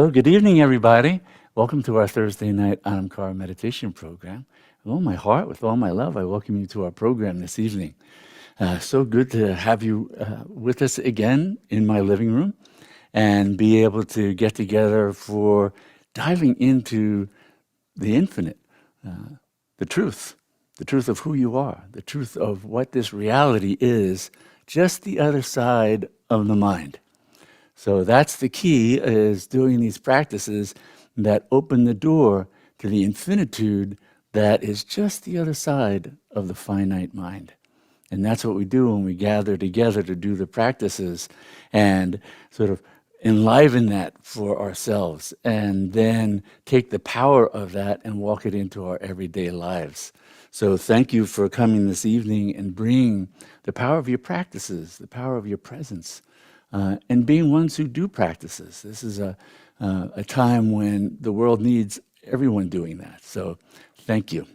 So, good evening, everybody. Welcome to our Thursday night Anam Cara Meditation program. With all my heart, with all my love, I welcome you to our program this evening. So good to have you with us again in my living room and be able to get together for diving into the infinite, the truth of who you are, the truth of what this reality is, just the other side of the mind. So that's the key, is doing these practices that open the door to the infinitude that is just the other side of the finite mind. And that's what we do when we gather together to do the practices and sort of enliven that for ourselves and then take the power of that and walk it into our everyday lives. So thank you for coming this evening and bringing the power of your practices, the power of your presence, and being ones who do practices. This is a time when the world needs everyone doing that. So thank you.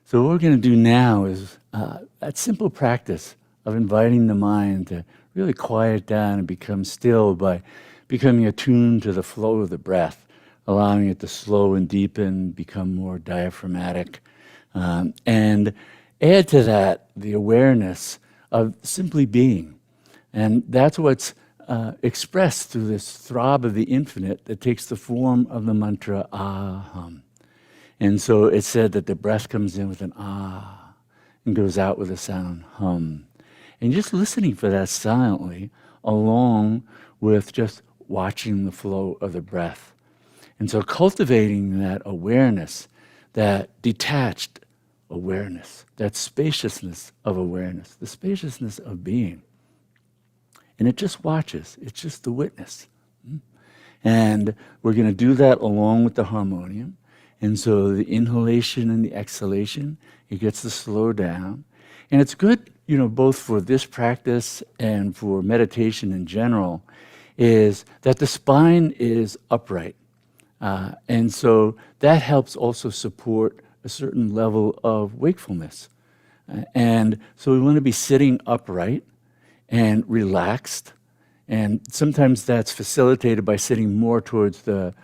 So what we're going to do now is that simple practice of inviting the mind to really quiet down and become still by becoming attuned to the flow of the breath, allowing it to slow and deepen, become more diaphragmatic, and add to that the awareness of simply being. And that's what's expressed through this throb of the infinite that takes the form of the mantra aham. And so it's said that the breath comes in with an ah and goes out with a sound hum. And just listening for that silently along with just watching the flow of the breath. And so cultivating that awareness, that detached awareness, that spaciousness of awareness, the spaciousness of being. And it just watches. It's just the witness. And we're going to do that along with the harmonium. And so the inhalation and the exhalation, it gets to slow down. And it's good, both for this practice and for meditation in general, is that the spine is upright. And so that helps also support a certain level of wakefulness. And so we want to be sitting upright and relaxed, and sometimes that's facilitated by sitting more towards the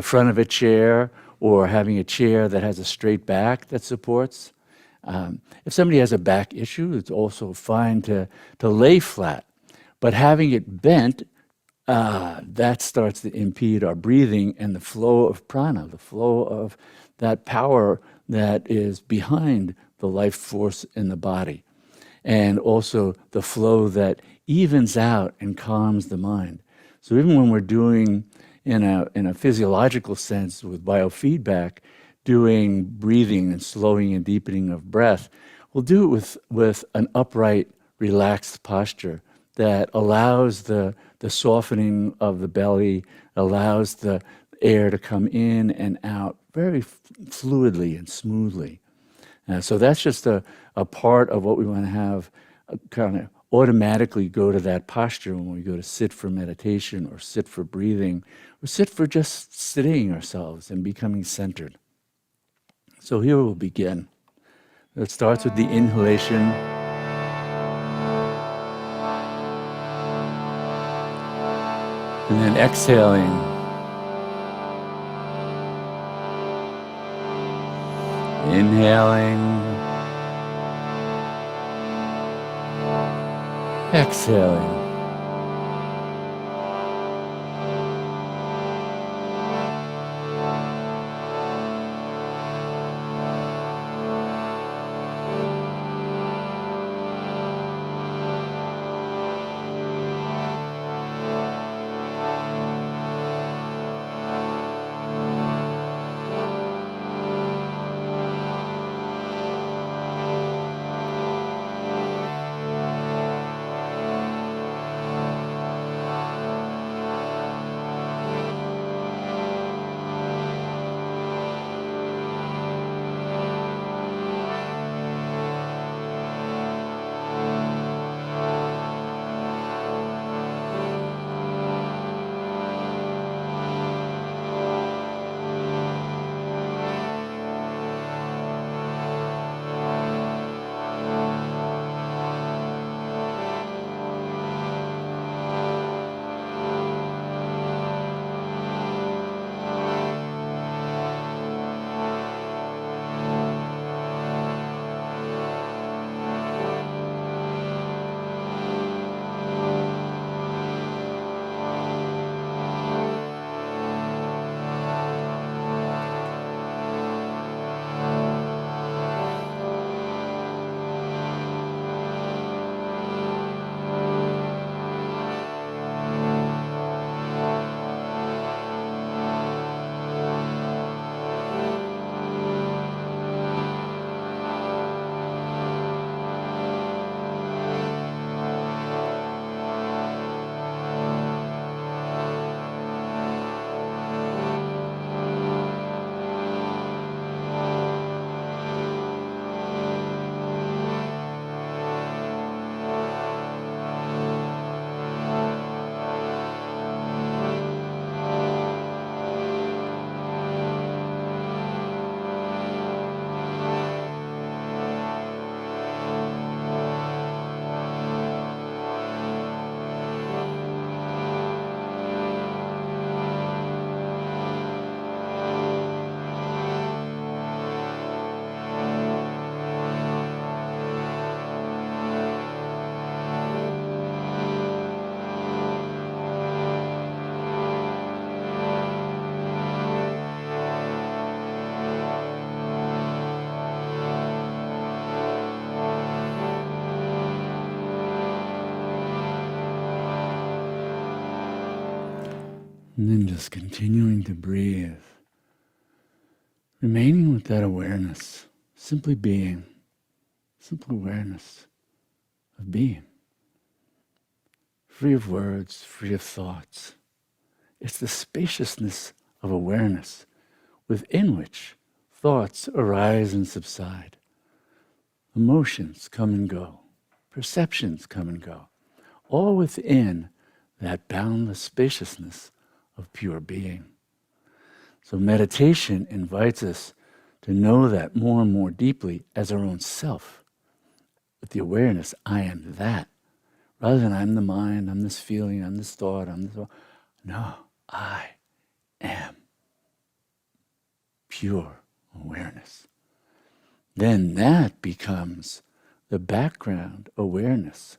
front of a chair or having a chair that has a straight back that supports. If somebody has a back issue, it's also fine to lay flat, but having it bent, that starts to impede our breathing and the flow of prana, the flow of that power that is behind the life force in the body. And also the flow that evens out and calms the mind. So even when we're doing, in a physiological sense with biofeedback, doing breathing and slowing and deepening of breath, we'll do it with an upright, relaxed posture that allows the softening of the belly, allows the air to come in and out very fluidly and smoothly. So that's just a part of what we want to have kind of automatically go to that posture when we go to sit for meditation or sit for breathing or sit for just sitting ourselves and becoming centered. So here we'll begin. It starts with the inhalation. And then exhaling. Inhaling, exhaling. And then just continuing to breathe, remaining with that awareness, simply being, simple awareness of being. Free of words, free of thoughts. It's the spaciousness of awareness within which thoughts arise and subside. Emotions come and go. Perceptions come and go. All within that boundless spaciousness of pure being. So meditation invites us to know that more and more deeply as our own self. With the awareness, I am that. Rather than I'm the mind, I'm this feeling, I'm this thought, I'm this... No, I am pure awareness. Then that becomes the background awareness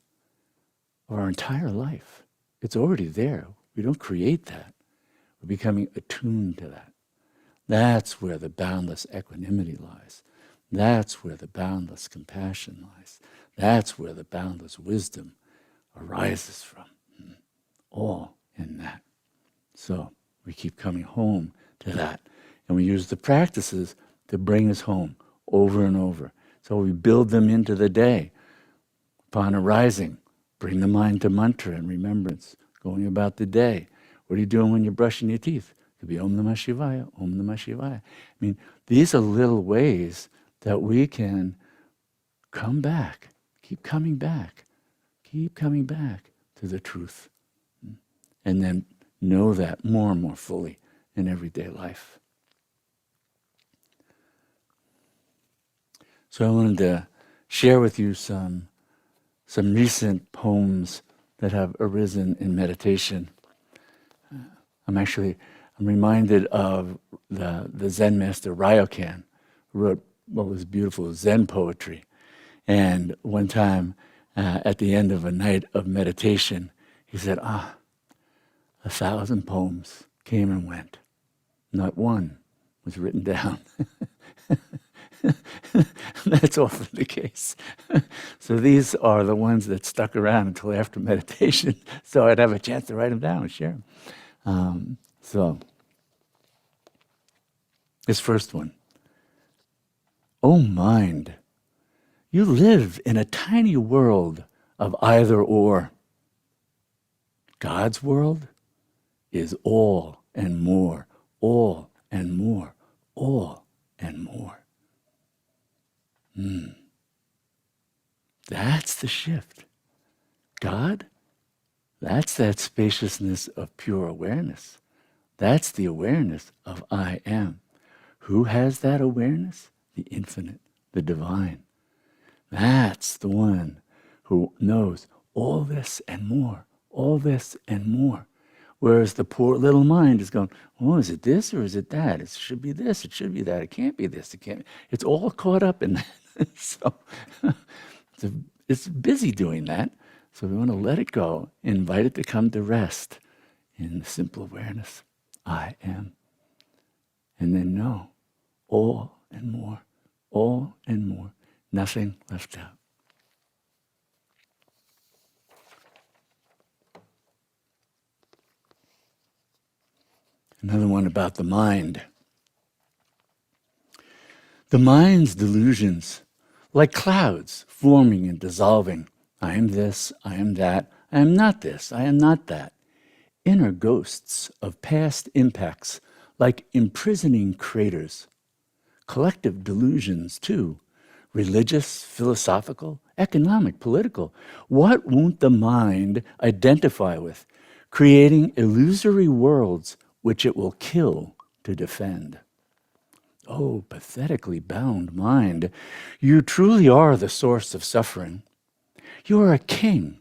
of our entire life. It's already there. We don't create that. We're becoming attuned to that. That's where the boundless equanimity lies. That's where the boundless compassion lies. That's where the boundless wisdom arises from. All in that. So we keep coming home to that. And we use the practices to bring us home over and over. So we build them into the day. Upon arising, bring the mind to mantra and remembrance, going about the day. What are you doing when you're brushing your teeth? It could be Om Namah Shivaya, Om Namah Shivaya. I mean, these are little ways that we can come back, keep coming back to the truth. And then know that more and more fully in everyday life. So I wanted to share with you some recent poems that have arisen in meditation. I'm reminded of the Zen master Ryokan, who wrote what was beautiful Zen poetry. And one time, at the end of a night of meditation, he said, 1,000 poems came and went. Not one was written down. That's often the case. So these are the ones that stuck around until after meditation, so I'd have a chance to write them down and share them. So this first one. Oh mind, you live in a tiny world of either or. God's world is all and more, all and more, all and more. That's the shift. God, that's that spaciousness of pure awareness. That's the awareness of I am. Who has that awareness? The infinite, the divine. That's the one who knows all this and more, all this and more. Whereas the poor little mind is going, oh, is it this or is it that? It should be this, it should be that. It can't be this, it can't. It's all caught up in that. So it's busy doing that. So we want to let it go, invite it to come to rest in the simple awareness, I am. And then know, all and more, nothing left out. Another one about the mind. The mind's delusions, like clouds forming and dissolving. I am this, I am that, I am not this, I am not that. Inner ghosts of past impacts, like imprisoning craters. Collective delusions, too. Religious, philosophical, economic, political. What won't the mind identify with? Creating illusory worlds which it will kill to defend. Oh, pathetically bound mind, you truly are the source of suffering. You are a king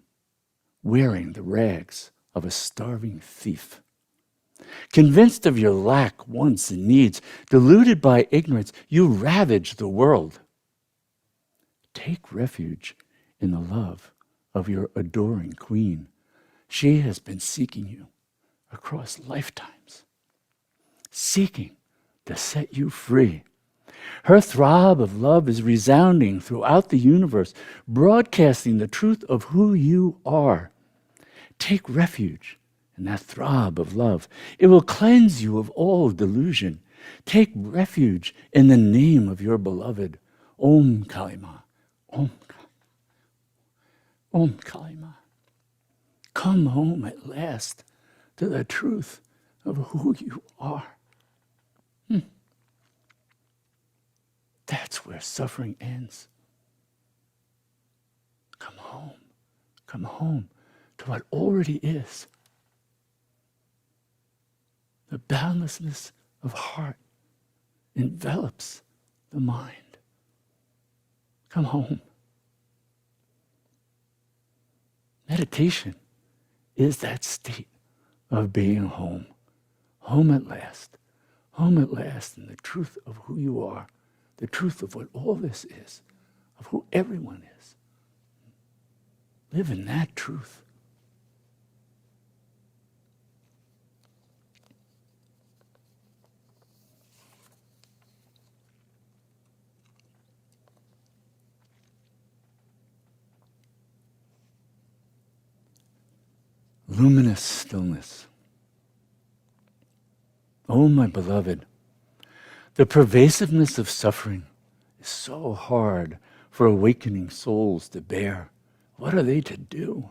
wearing the rags of a starving thief. Convinced of your lack, wants, and needs, deluded by ignorance, you ravage the world. Take refuge in the love of your adoring queen. She has been seeking you across lifetimes, seeking to set you free. Her throb of love is resounding throughout the universe, broadcasting the truth of who you are. Take refuge and that throb of love. It will cleanse you of all delusion. Take refuge in the name of your beloved. Om Kalima. Om, Om Kalima. Come home at last to the truth of who you are. That's where suffering ends. Come home. Come home to what already is. The boundlessness of heart envelops the mind. Come home. Meditation is that state of being home. Home at last. Home at last in the truth of who you are. The truth of what all this is. Of who everyone is. Live in that truth. Luminous stillness. Oh, my beloved, the pervasiveness of suffering is so hard for awakening souls to bear. What are they to do?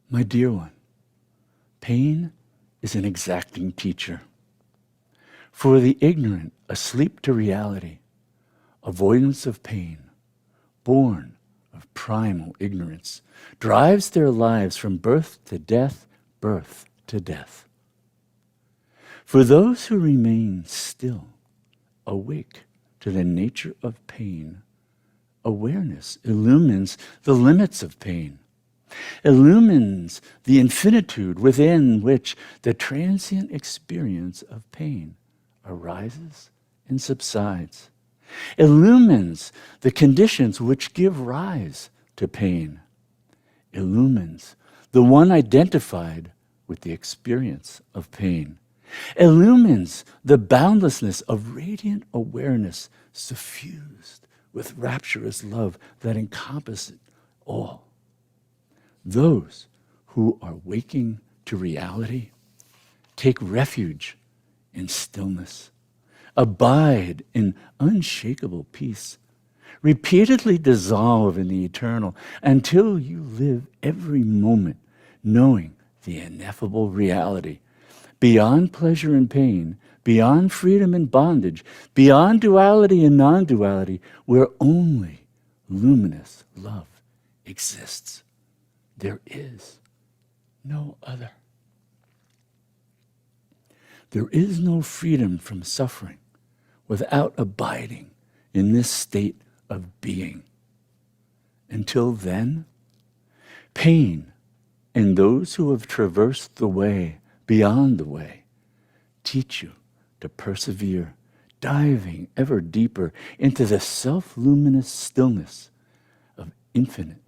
My dear one, pain is an exacting teacher. For the ignorant, asleep to reality, avoidance of pain, born of primal ignorance, drives their lives from birth to death, birth to death. For those who remain still, awake to the nature of pain, awareness illumines the limits of pain, illumines the infinitude within which the transient experience of pain arises and subsides, illumines the conditions which give rise to pain, illumines the one identified with the experience of pain, illumines the boundlessness of radiant awareness suffused with rapturous love that encompasses all. Those who are waking to reality take refuge in stillness, abide in unshakable peace, repeatedly dissolve in the eternal until you live every moment knowing the ineffable reality, beyond pleasure and pain, beyond freedom and bondage, beyond duality and non-duality, where only luminous love exists. There is no other. There is no freedom from suffering without abiding in this state of being. Until then, pain and those who have traversed the way beyond the way teach you to persevere, diving ever deeper into the self-luminous stillness of infinite,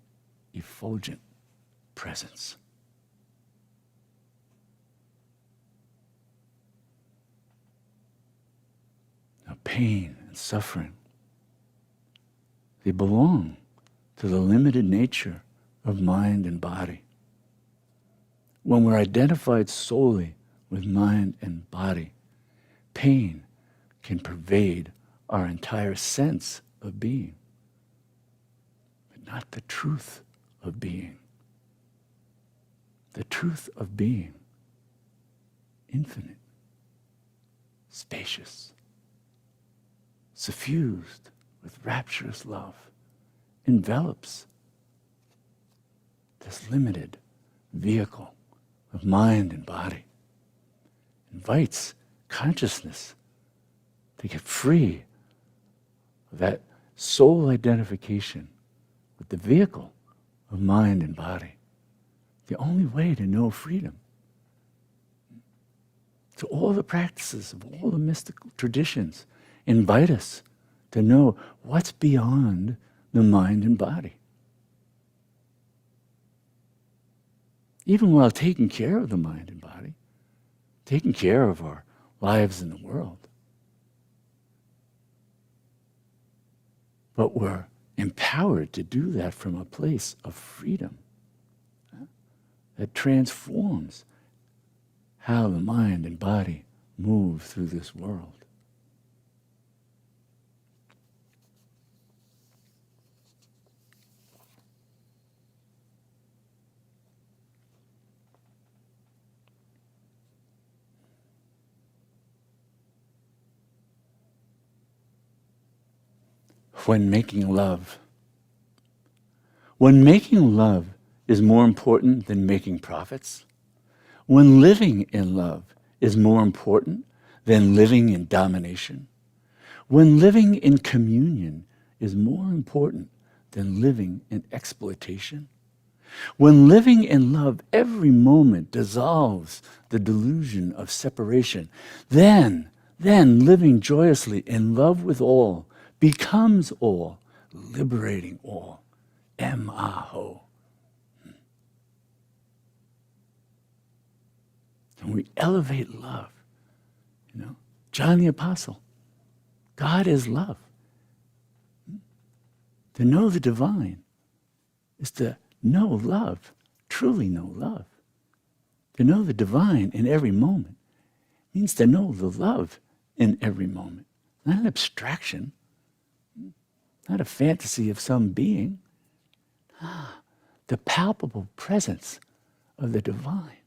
effulgent presence. Now, pain and suffering, they belong to the limited nature of mind and body. When we're identified solely with mind and body, pain can pervade our entire sense of being, but not the truth of being. The truth of being, infinite, spacious, suffused with rapturous love, envelops this limited vehicle of mind and body, invites consciousness to get free of that soul identification with the vehicle of mind and body. The only way to know freedom. So all the practices of all the mystical traditions invite us to know what's beyond the mind and body. Even while taking care of the mind and body, taking care of our lives in the world. But we're empowered to do that from a place of freedom, that transforms how the mind and body move through this world. When making love is more important than making profits, when living in love is more important than living in domination, when living in communion is more important than living in exploitation, when living in love every moment dissolves the delusion of separation, then living joyously in love with all becomes all, liberating all. Em-aho. And we elevate love. John the Apostle, God is love. To know the divine is to know love, truly know love. To know the divine in every moment means to know the love in every moment. Not an abstraction, not a fantasy of some being. The palpable presence of the divine.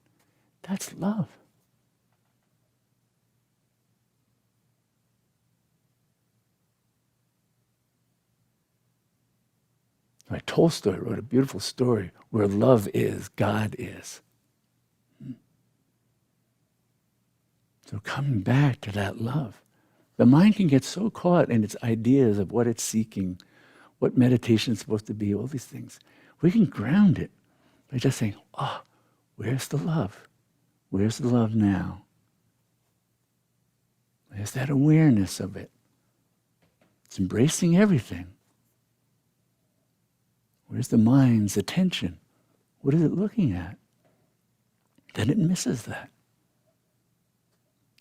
That's love. Right, Tolstoy wrote a beautiful story where love is, God is. So coming back to that love, the mind can get so caught in its ideas of what it's seeking, what meditation is supposed to be, all these things. We can ground it by just saying, where's the love? Where's the love now? Where's that awareness of it? It's embracing everything. Where's the mind's attention? What is it looking at? Then it misses that.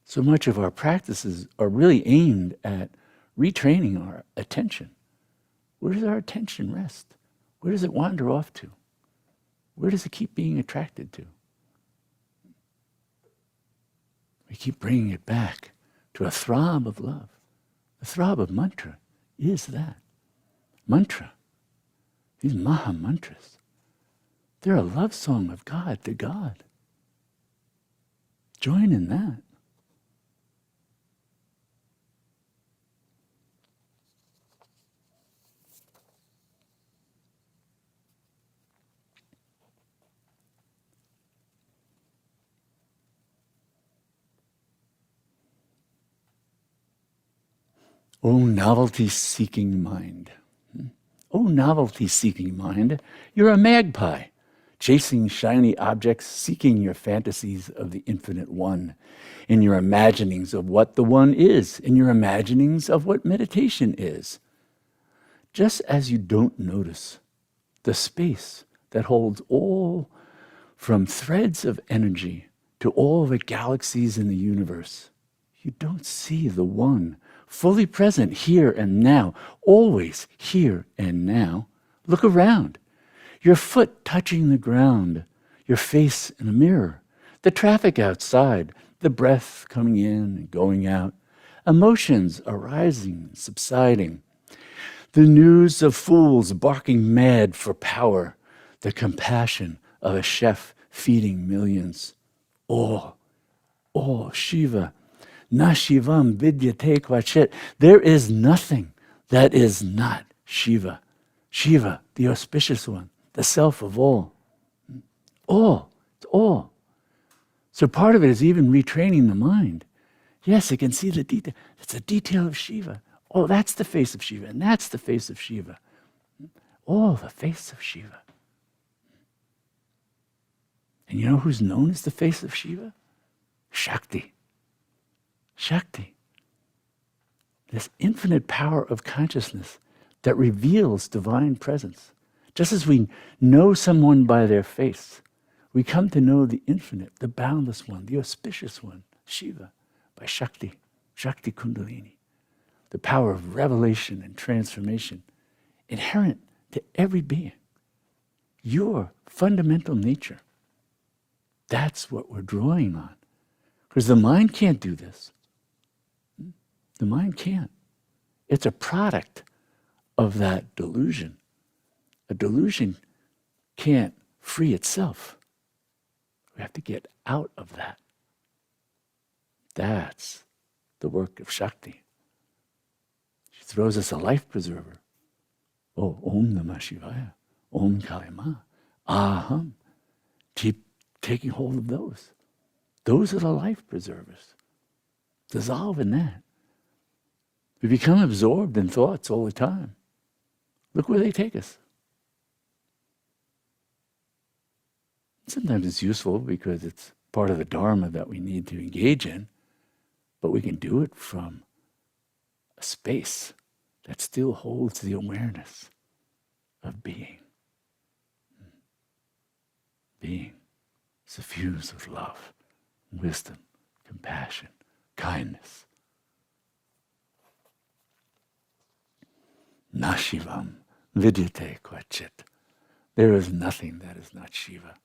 So much of our practices are really aimed at retraining our attention. Where does our attention rest? Where does it wander off to? Where does it keep being attracted to? We keep bringing it back to a throb of love. The throb of mantra is that. Mantra, these Maha mantras, they're a love song of God to God. Join in that. O novelty-seeking mind. O novelty-seeking mind, you're a magpie, chasing shiny objects, seeking your fantasies of the infinite one, in your imaginings of what the one is, in your imaginings of what meditation is. Just as you don't notice the space that holds all from threads of energy to all the galaxies in the universe, you don't see the one fully present here and now, always here and now. Look around. Your foot touching the ground, your face in a mirror, the traffic outside, the breath coming in and going out, emotions arising and subsiding, the news of fools barking mad for power, the compassion of a chef feeding millions. Oh, Shiva. Na Shivam vidyate kvachit. There is nothing that is not Shiva. Shiva, the auspicious one, the self of all. All, it's all. So part of it is even retraining the mind. Yes, it can see the detail. It's a detail of Shiva. Oh, that's the face of Shiva, and that's the face of Shiva. Oh, the face of Shiva. And you know who's known as the face of Shiva? Shakti. Shakti. This infinite power of consciousness that reveals divine presence. Just as we know someone by their face, we come to know the infinite, the boundless one, the auspicious one, Shiva, by Shakti, Shakti Kundalini. The power of revelation and transformation inherent to every being. Your fundamental nature That's what we're drawing on. Because the mind can't do this. The mind can't. It's a product of that delusion. A delusion can't free itself. We have to get out of that. That's the work of Shakti. She throws us a life preserver. Oh, Om Namah Shivaya, Om Kalima, Aham. Keep taking hold of those. Those are the life preservers. Dissolve in that. We become absorbed in thoughts all the time. Look where they take us. Sometimes it's useful because it's part of the Dharma that we need to engage in, but we can do it from a space that still holds the awareness of being. Being suffused with love, wisdom, compassion, kindness. Nashivam vidyate kvachit. There is nothing that is not Shiva.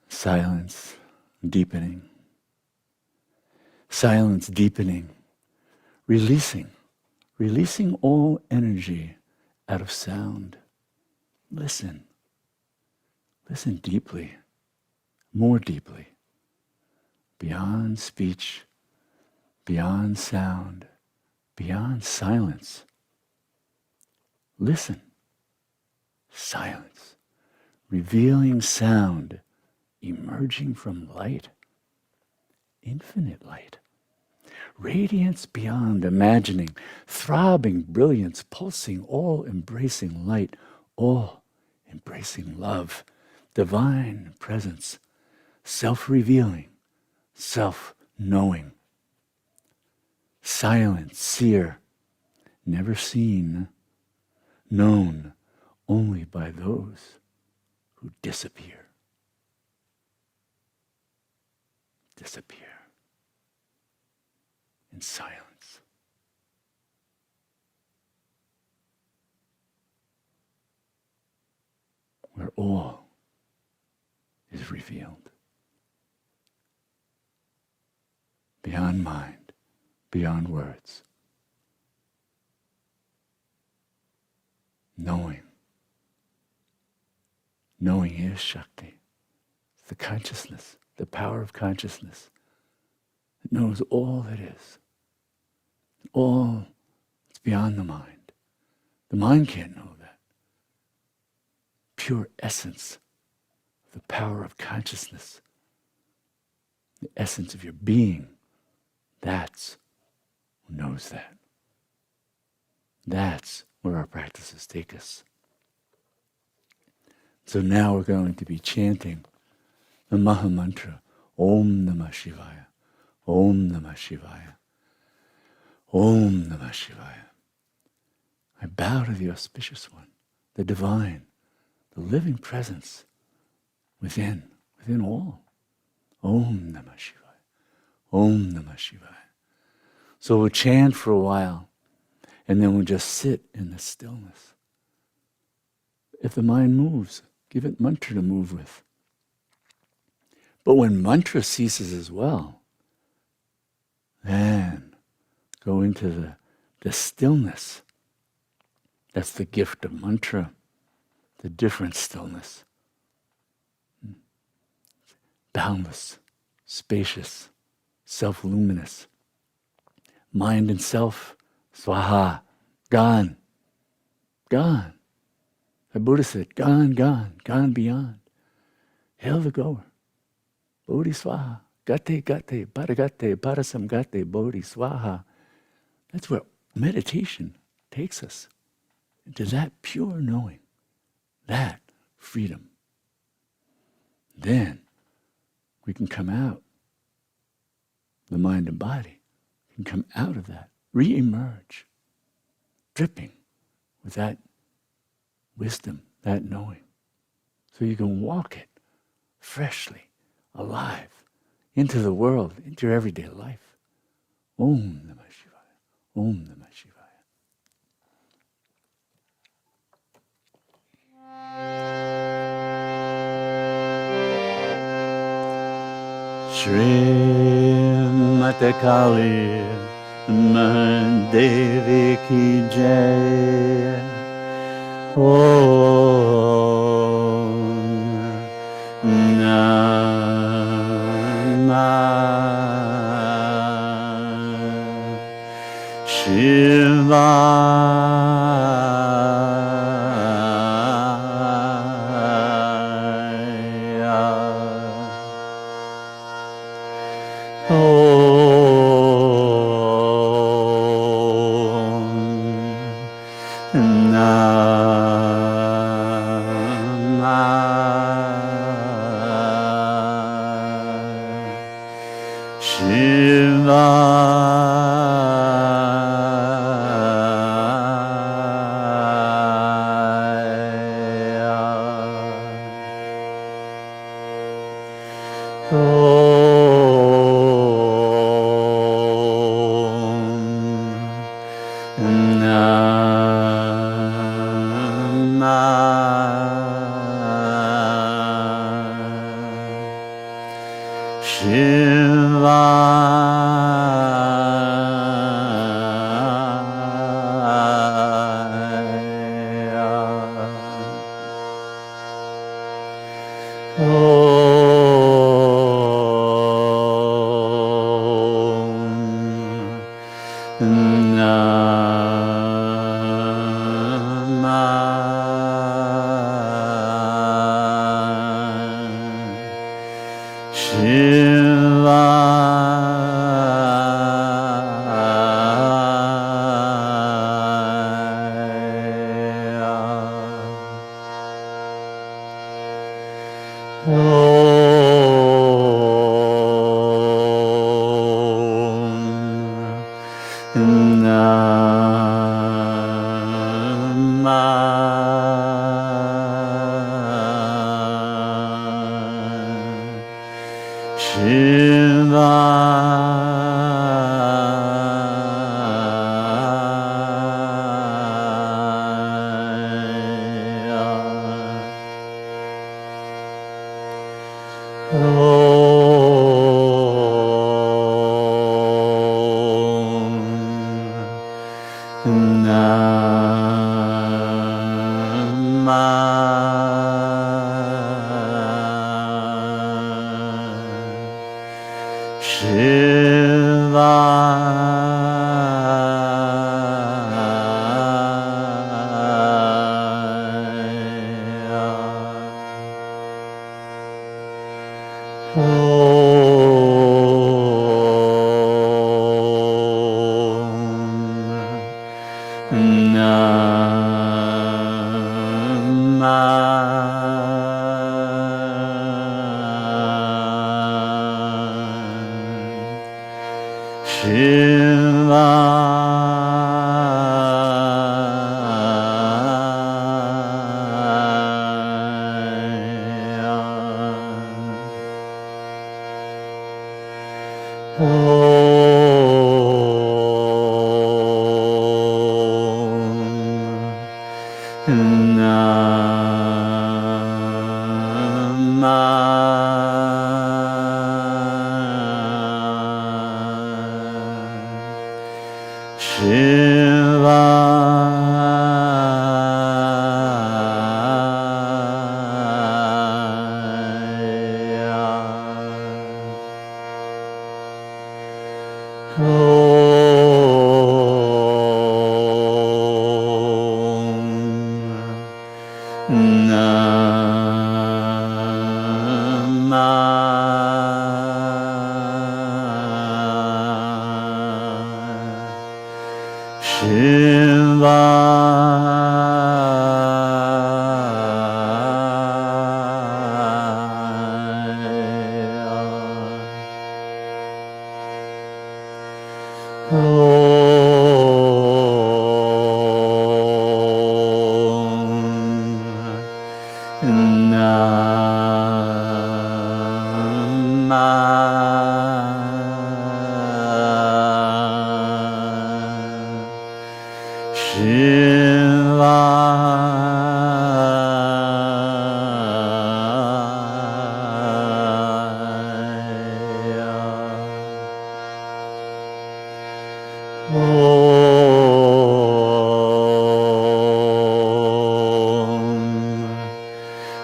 Silence deepening. Silence deepening. Releasing all energy out of sound. Listen deeply, more deeply, beyond speech, beyond sound, beyond silence. Listen, silence, revealing sound, emerging from light, infinite light. Radiance beyond imagining, throbbing brilliance, pulsing, all-embracing light, all-embracing love, divine presence, self-revealing, self-knowing. Silent, seer, never seen, known only by those who disappear. Disappear. In silence. Where all is revealed. Beyond mind, beyond words. Knowing. Knowing is Shakti. It's the consciousness, the power of consciousness. It knows all that is. All it's beyond the mind. The mind can't know that. Pure essence, the power of consciousness, the essence of your being, that's who knows that. That's where our practices take us. So now we're going to be chanting the Maha Mantra, Om Namah Shivaya, Om Namah Shivaya. Om Namah Shivaya. I bow to the auspicious one, the divine, the living presence within all. Om Namah Shivaya. Om Namah Shivaya. So we'll chant for a while, and then we'll just sit in the stillness. If the mind moves, give it mantra to move with. But when mantra ceases as well, then go into the stillness. That's the gift of mantra, the different stillness. Boundless, spacious, self-luminous. Mind and self, swaha, gone, gone. The Buddha said, gone, gone, gone beyond. Hail the goer. Bodhiswaha, gate, gate, paragate, parasamgate, bodhiswaha. That's where meditation takes us, into that pure knowing, that freedom. Then we can come out, the mind and body can come out of that, re-emerge, dripping with that wisdom, that knowing. So you can walk it freshly, alive, into the world, into your everyday life. Om Namah Shivaya. Om Namah Shivaya. Shrimate Kali Mahadevi Ki Jai. Om Namah Shivaya.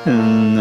And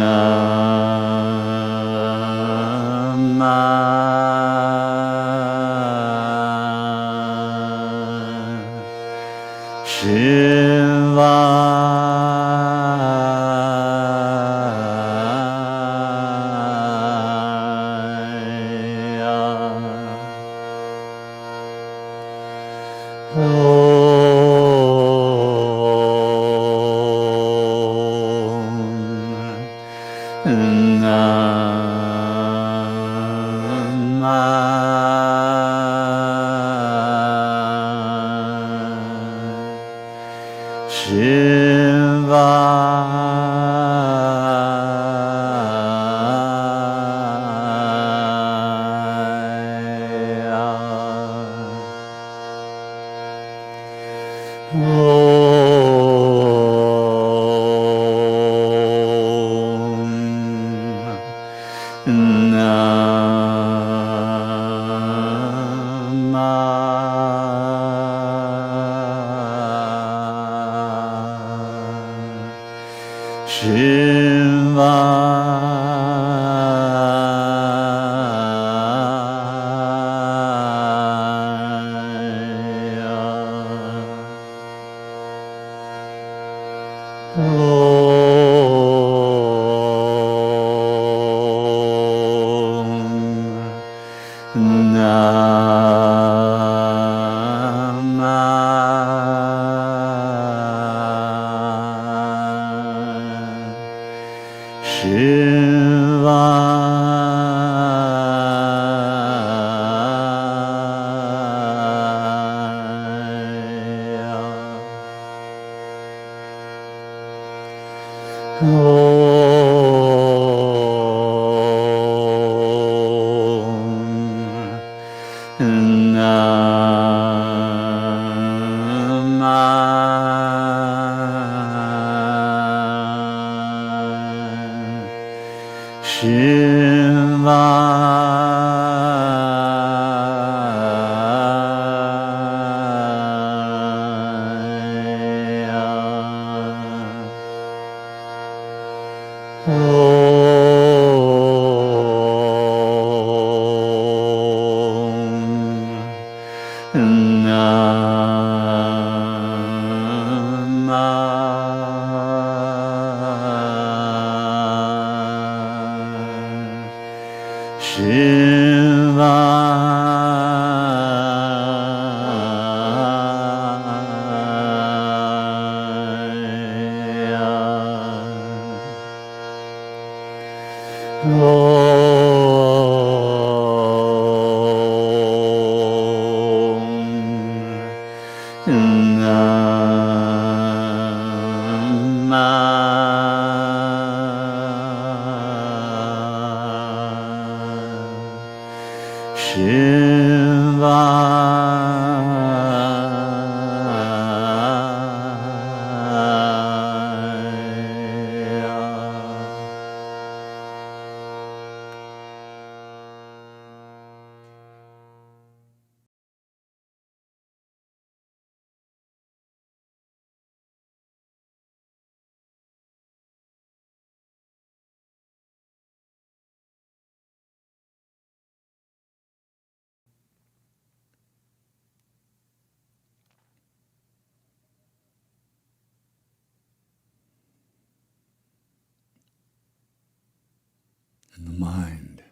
the mind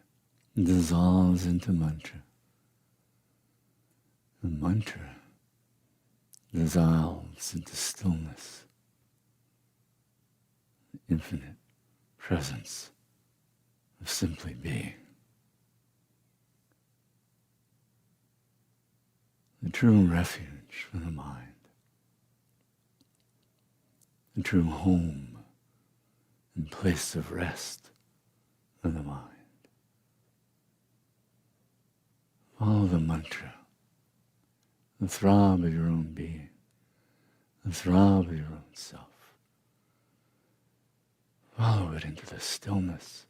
dissolves into mantra. The mantra dissolves into stillness, infinite presence of simply being. The true refuge for the mind. The true home and place of rest for the mind. Follow the mantra, the throb of your own being, the throb of your own self. Follow it into the stillness,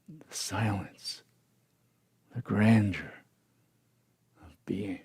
the silence, the grandeur of being.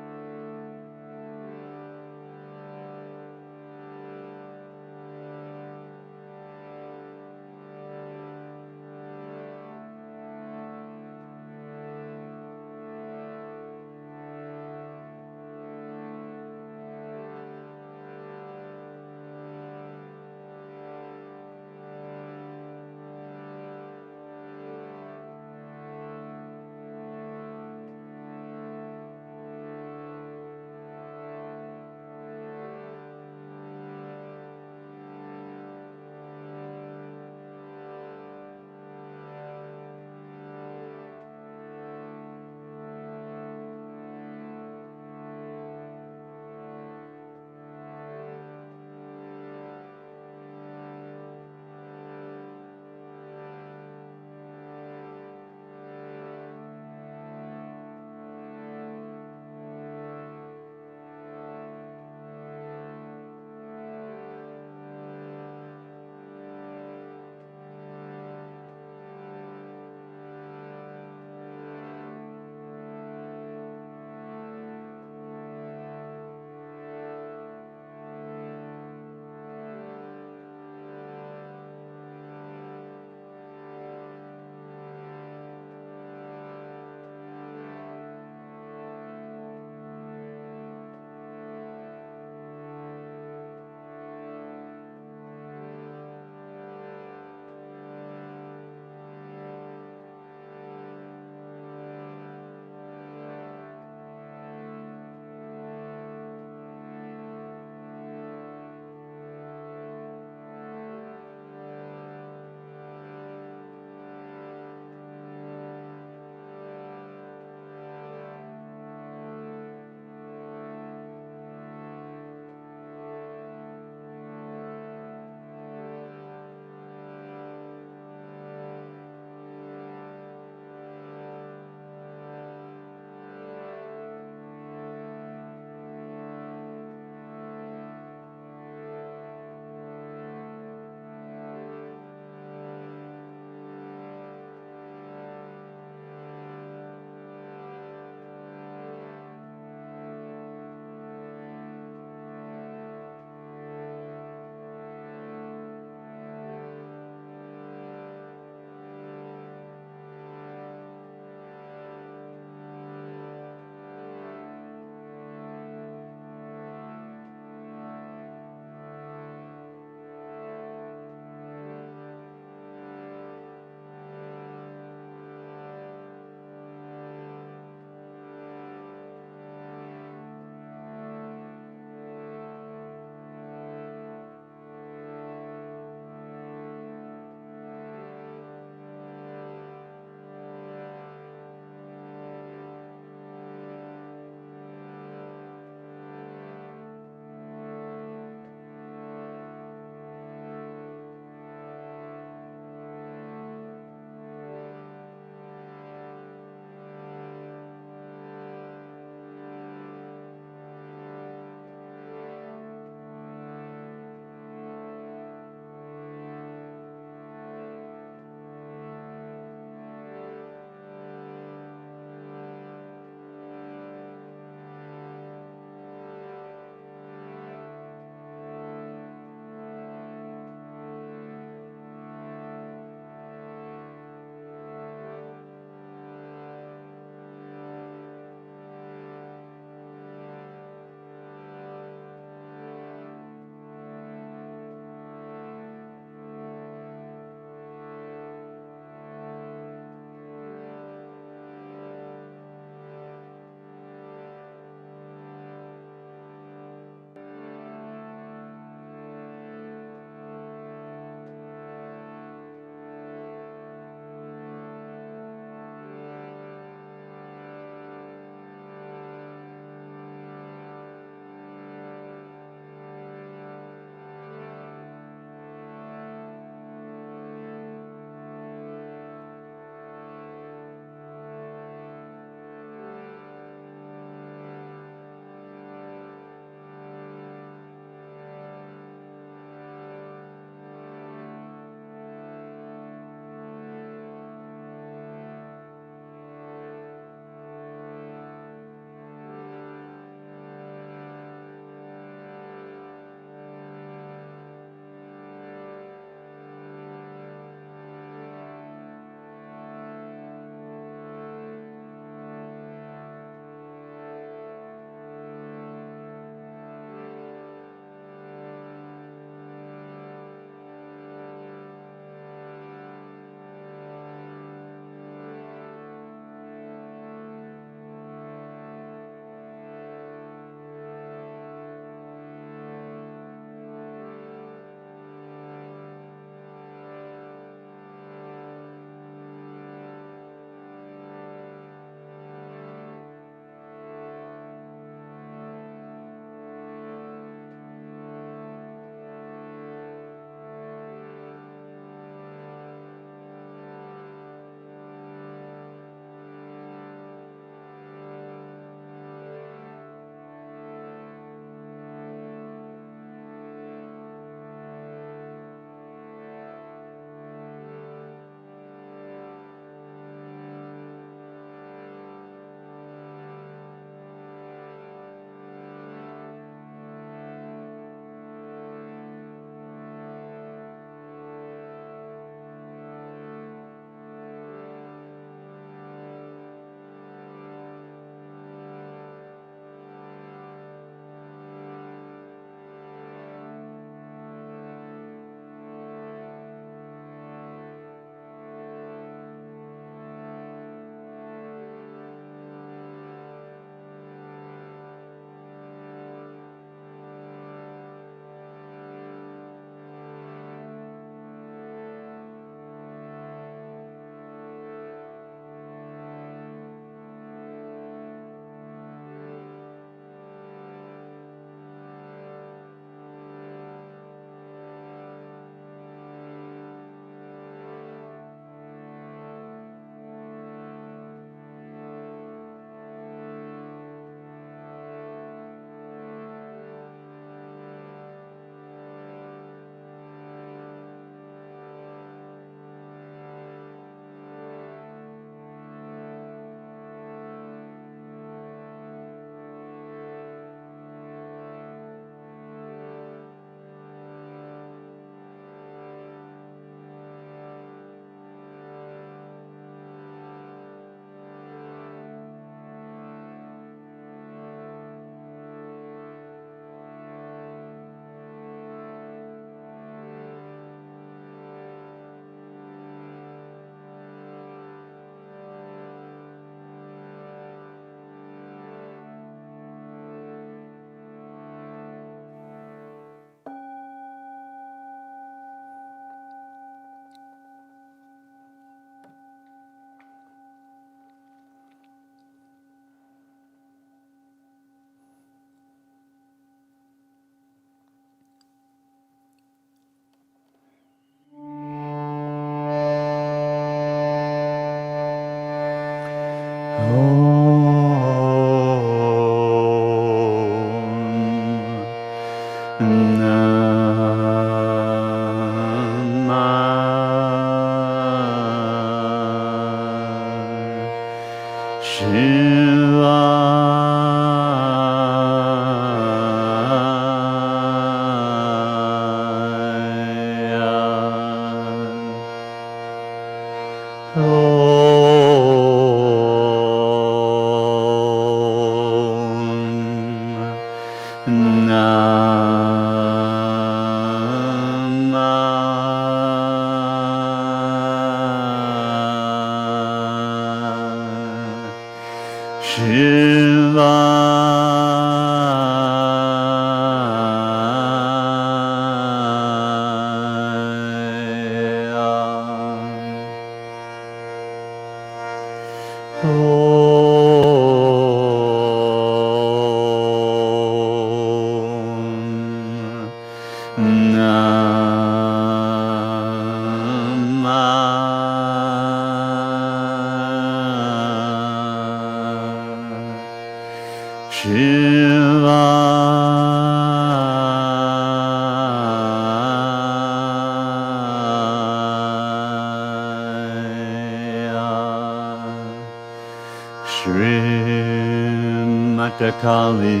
Kali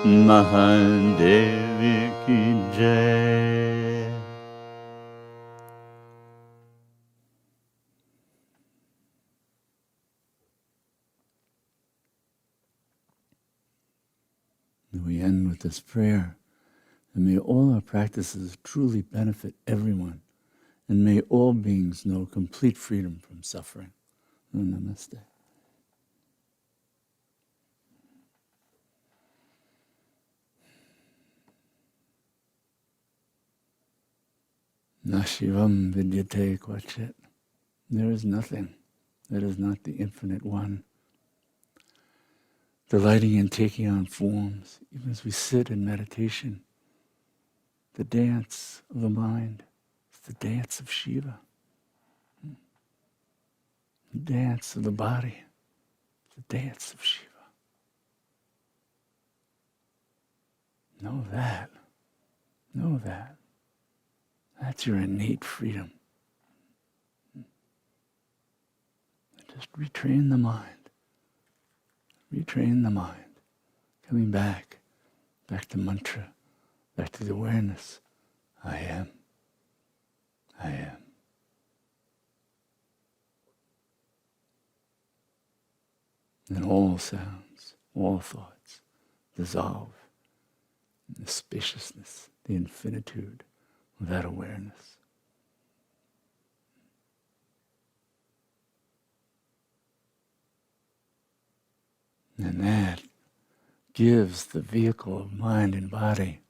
Mahadevi ki jai. We end with this prayer, and may all our practices truly benefit everyone, and may all beings know complete freedom from suffering. Namaste. Nashivam vidyate kvachet. There is nothing that is not the infinite one, delighting in taking on forms, even as we sit in meditation. The dance of the mind is the dance of Shiva. The dance of the body is the dance of Shiva. Know that. Know that. That's your innate freedom. Just retrain the mind. Retrain the mind. Coming back to mantra, back to the awareness. I am. I am. And all sounds, all thoughts dissolve in the spaciousness, the infinitude of that awareness. And that gives the vehicle of mind and body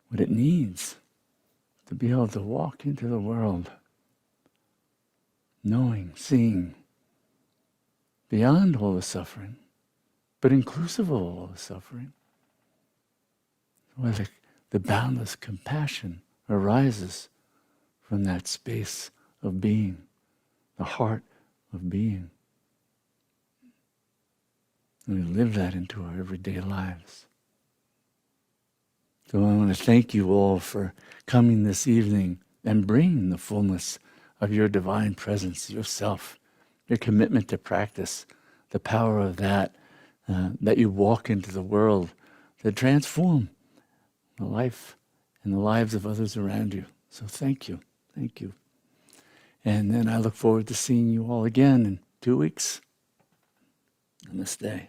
what it needs to be able to walk into the world, knowing, seeing, beyond all the suffering, but inclusive of all the suffering, where the boundless compassion arises from that space of being, the heart of being. And we live that into our everyday lives. So I want to thank you all for coming this evening and bringing the fullness of your divine presence, yourself, your commitment to practice, the power of that you walk into the world to transform the life and the lives of others around you. So thank you. Thank you. And then I look forward to seeing you all again in 2 weeks. Namaste.